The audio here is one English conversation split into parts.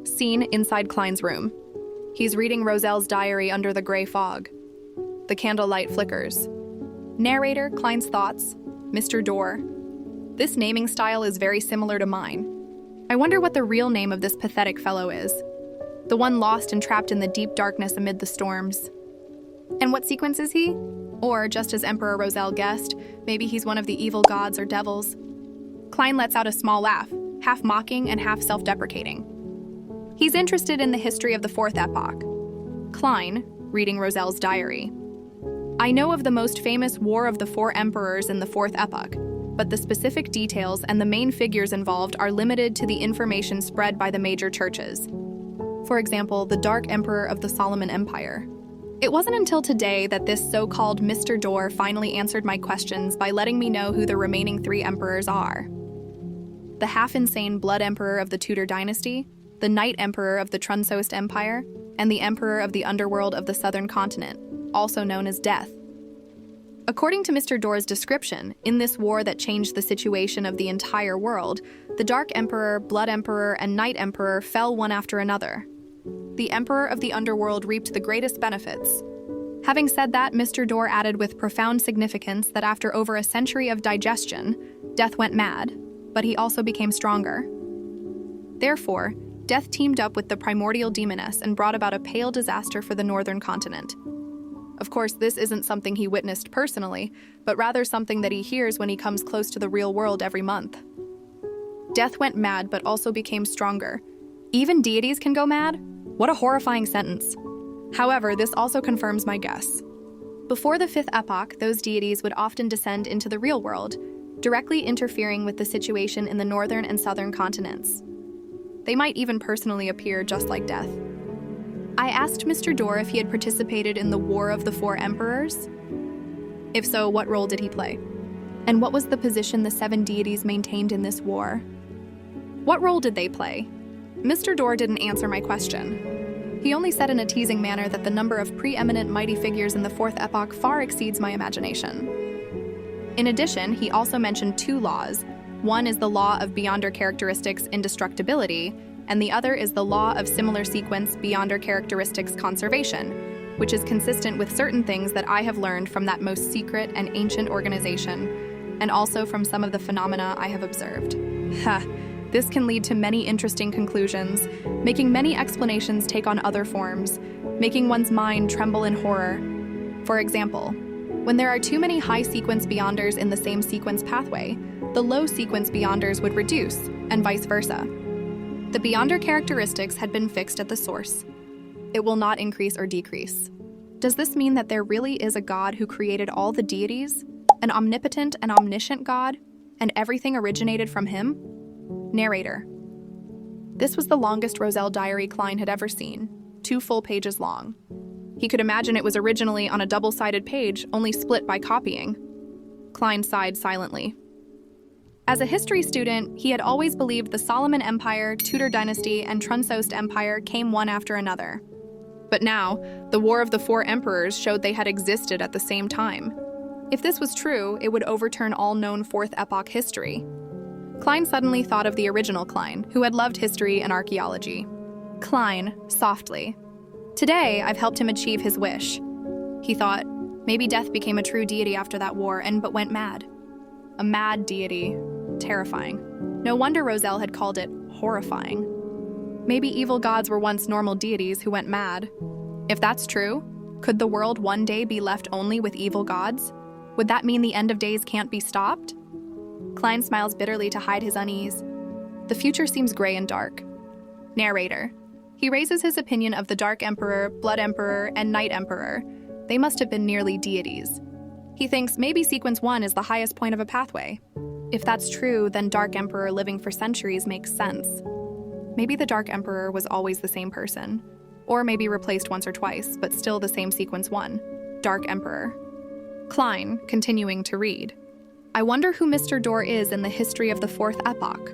Scene inside Klein's room. He's reading Roselle's diary under the gray fog. The candlelight flickers. Narrator, Klein's thoughts, Mr. Dorr. This naming style is very similar to mine. I wonder what the real name of this pathetic fellow is. The one lost and trapped in the deep darkness amid the storms. And what sequence is he? Or, just as Emperor Roselle guessed, maybe he's one of the evil gods or devils. Klein lets out a small laugh, half mocking and half self-deprecating. He's interested in the history of the Fourth Epoch. Klein, reading Roselle's diary. I know of the most famous War of the Four Emperors in the Fourth Epoch, but the specific details and the main figures involved are limited to the information spread by the major churches. For example, the Dark Emperor of the Solomon Empire. It wasn't until today that this so-called Mr. Dorr finally answered my questions by letting me know who the remaining three emperors are. The half-insane Blood Emperor of the Tudor dynasty, the Night Emperor of the Trunsoest Empire, and the Emperor of the Underworld of the Southern Continent, also known as Death. According to Mr. Dorr's description, in this war that changed the situation of the entire world, the Dark Emperor, Blood Emperor, and Night Emperor fell one after another. The Emperor of the Underworld reaped the greatest benefits. Having said that, Mr. Dorr added with profound significance that after over a century of digestion, Death went mad, but he also became stronger. Therefore, Death teamed up with the primordial demoness and brought about a pale disaster for the northern continent. Of course, this isn't something he witnessed personally, but rather something that he hears when he comes close to the real world every month. Death went mad but also became stronger. Even deities can go mad? What a horrifying sentence. However, this also confirms my guess. Before the Fifth Epoch, those deities would often descend into the real world, directly interfering with the situation in the northern and southern continents. They might even personally appear just like Death. I asked Mr. Dorr if he had participated in the War of the Four Emperors. If so, what role did he play? And what was the position the seven deities maintained in this war? What role did they play? Mr. Dorr didn't answer my question. He only said in a teasing manner that the number of preeminent mighty figures in the Fourth Epoch far exceeds my imagination. In addition, he also mentioned two laws. One is the law of beyonder characteristics indestructibility, and the other is the law of similar sequence beyonder characteristics conservation, which is consistent with certain things that I have learned from that most secret and ancient organization, and also from some of the phenomena I have observed. This can lead to many interesting conclusions, making many explanations take on other forms, making one's mind tremble in horror. For example, when there are too many high sequence beyonders in the same sequence pathway, the low sequence beyonders would reduce, and vice versa. The beyonder characteristics had been fixed at the source. It will not increase or decrease. Does this mean that there really is a God who created all the deities, an omnipotent and omniscient God, and everything originated from him? Narrator. This was the longest Roselle diary Klein had ever seen, 2 full pages long. He could imagine it was originally on a double-sided page, only split by copying. Klein sighed silently. As a history student, he had always believed the Solomon Empire, Tudor dynasty, and Trunsoest Empire came one after another. But now, the War of the Four Emperors showed they had existed at the same time. If this was true, it would overturn all known Fourth Epoch history. Klein suddenly thought of the original Klein, who had loved history and archaeology. Klein, softly. Today, I've helped him achieve his wish. He thought, maybe Death became a true deity after that war but went mad. A mad deity. Terrifying. No wonder Roselle had called it horrifying. Maybe evil gods were once normal deities who went mad. If that's true, could the world one day be left only with evil gods? Would that mean the end of days can't be stopped? Klein smiles bitterly to hide his unease. The future seems gray and dark. Narrator. He raises his opinion of the Dark Emperor, Blood Emperor, and Night Emperor. They must have been nearly deities. He thinks maybe sequence 1 is the highest point of a pathway. If that's true, then Dark Emperor living for centuries makes sense. Maybe the Dark Emperor was always the same person, or maybe replaced once or twice, but still the same sequence 1, Dark Emperor. Klein, continuing to read. I wonder who Mr. Dorr is in the history of the Fourth Epoch.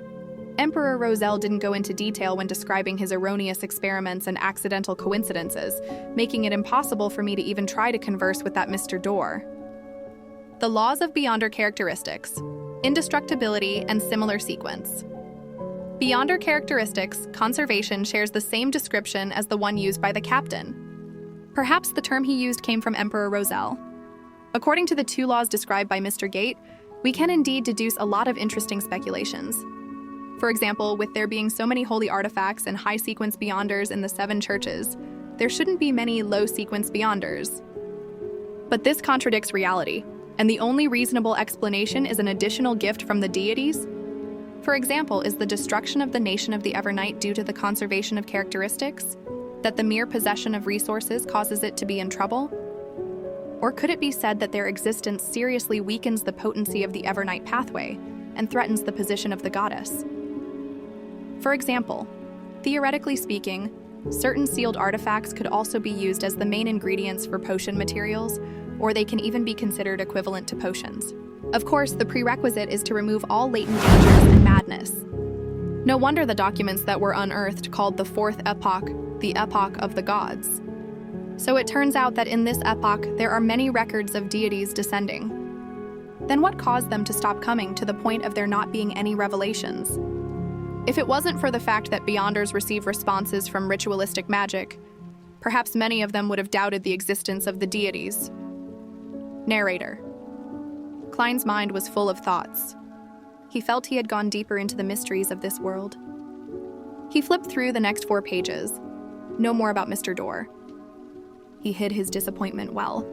Emperor Roselle didn't go into detail when describing his erroneous experiments and accidental coincidences, making it impossible for me to even try to converse with that Mr. Dorr. The laws of beyonder characteristics, indestructibility, and similar sequence. Beyonder characteristics, conservation shares the same description as the one used by the captain. Perhaps the term he used came from Emperor Roselle. According to the two laws described by Mr. Gate, we can indeed deduce a lot of interesting speculations. For example, with there being so many holy artifacts and high-sequence beyonders in the 7 churches, there shouldn't be many low-sequence beyonders. But this contradicts reality, and the only reasonable explanation is an additional gift from the deities. For example, is the destruction of the nation of the Evernight due to the conservation of characteristics? That the mere possession of resources causes it to be in trouble? Or could it be said that their existence seriously weakens the potency of the Evernight pathway and threatens the position of the goddess? For example, theoretically speaking, certain sealed artifacts could also be used as the main ingredients for potion materials, or they can even be considered equivalent to potions. Of course, the prerequisite is to remove all latent dangers and madness. No wonder the documents that were unearthed called the 4th epoch the epoch of the gods. So it turns out that in this epoch, there are many records of deities descending. Then what caused them to stop coming to the point of there not being any revelations? If it wasn't for the fact that Beyonders receive responses from ritualistic magic, perhaps many of them would have doubted the existence of the deities. Narrator. Klein's mind was full of thoughts. He felt he had gone deeper into the mysteries of this world. He flipped through the next 4 pages. No more about Mr. Dorr. He hid his disappointment well.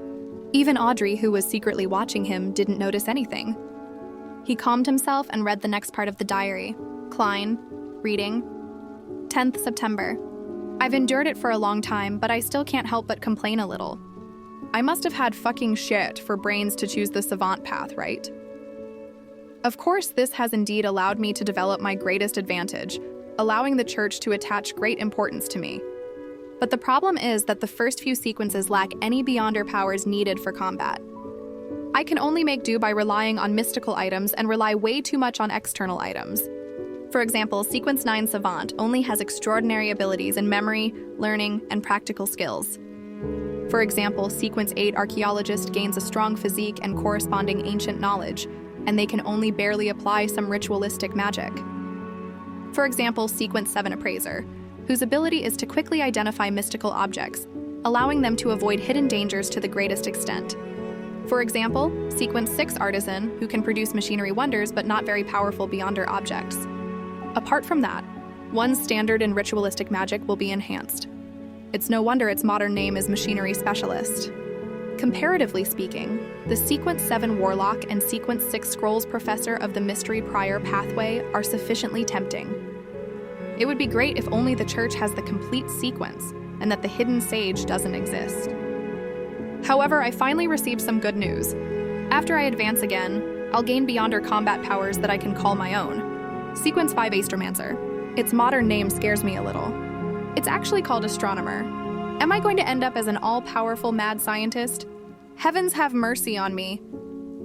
Even Audrey, who was secretly watching him, didn't notice anything. He calmed himself and read the next part of the diary. Klein, reading, 10th September. I've endured it for a long time, but I still can't help but complain a little. I must have had fucking shit for brains to choose the Savant path, right? Of course, this has indeed allowed me to develop my greatest advantage, allowing the church to attach great importance to me. But the problem is that the first few sequences lack any Beyonder powers needed for combat. I can only make do by relying on mystical items and rely way too much on external items. For example, Sequence 9 Savant only has extraordinary abilities in memory, learning, and practical skills. For example, Sequence 8 Archaeologist gains a strong physique and corresponding ancient knowledge, and they can only barely apply some ritualistic magic. For example, Sequence 7 Appraiser, whose ability is to quickly identify mystical objects, allowing them to avoid hidden dangers to the greatest extent. For example, Sequence 6 Artisan, who can produce machinery wonders but not very powerful Beyonder objects. Apart from that, one's standard in ritualistic magic will be enhanced. It's no wonder its modern name is Machinery Specialist. Comparatively speaking, the Sequence 7 Warlock and Sequence 6 Scrolls Professor of the Mystery Prior pathway are sufficiently tempting. It would be great if only the church has the complete sequence and that the hidden sage doesn't exist. However, I finally received some good news. After I advance again, I'll gain Beyonder combat powers that I can call my own. Sequence 5 Astromancer. Its modern name scares me a little. It's actually called Astronomer. Am I going to end up as an all-powerful mad scientist? Heavens have mercy on me.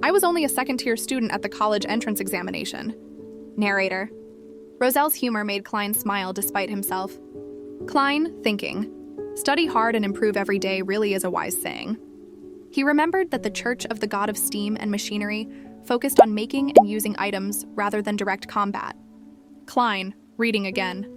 I was only a second-tier student at the college entrance examination. Narrator. Roselle's humor made Klein smile despite himself. Klein, thinking, study hard and improve every day really is a wise saying. He remembered that the Church of the God of Steam and Machinery focused on making and using items rather than direct combat. Klein, reading again.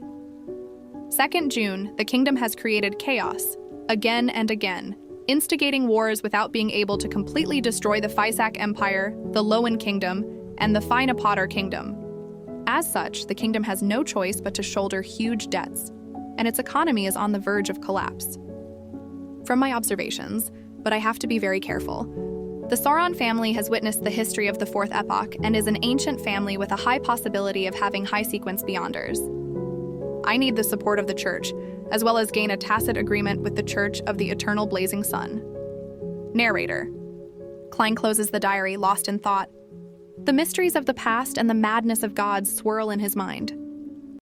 2nd June, the kingdom has created chaos, again and again, instigating wars without being able to completely destroy the Physac Empire, the Lowen Kingdom, and the Finapotter Kingdom. As such, the kingdom has no choice but to shoulder huge debts, and its economy is on the verge of collapse. From my observations, but I have to be very careful, the Sauron family has witnessed the history of the 4th epoch and is an ancient family with a high possibility of having high-sequence Beyonders. I need the support of the church, as well as gain a tacit agreement with the Church of the Eternal Blazing Sun. Narrator. Klein closes the diary, lost in thought. The mysteries of the past and the madness of gods swirl in his mind.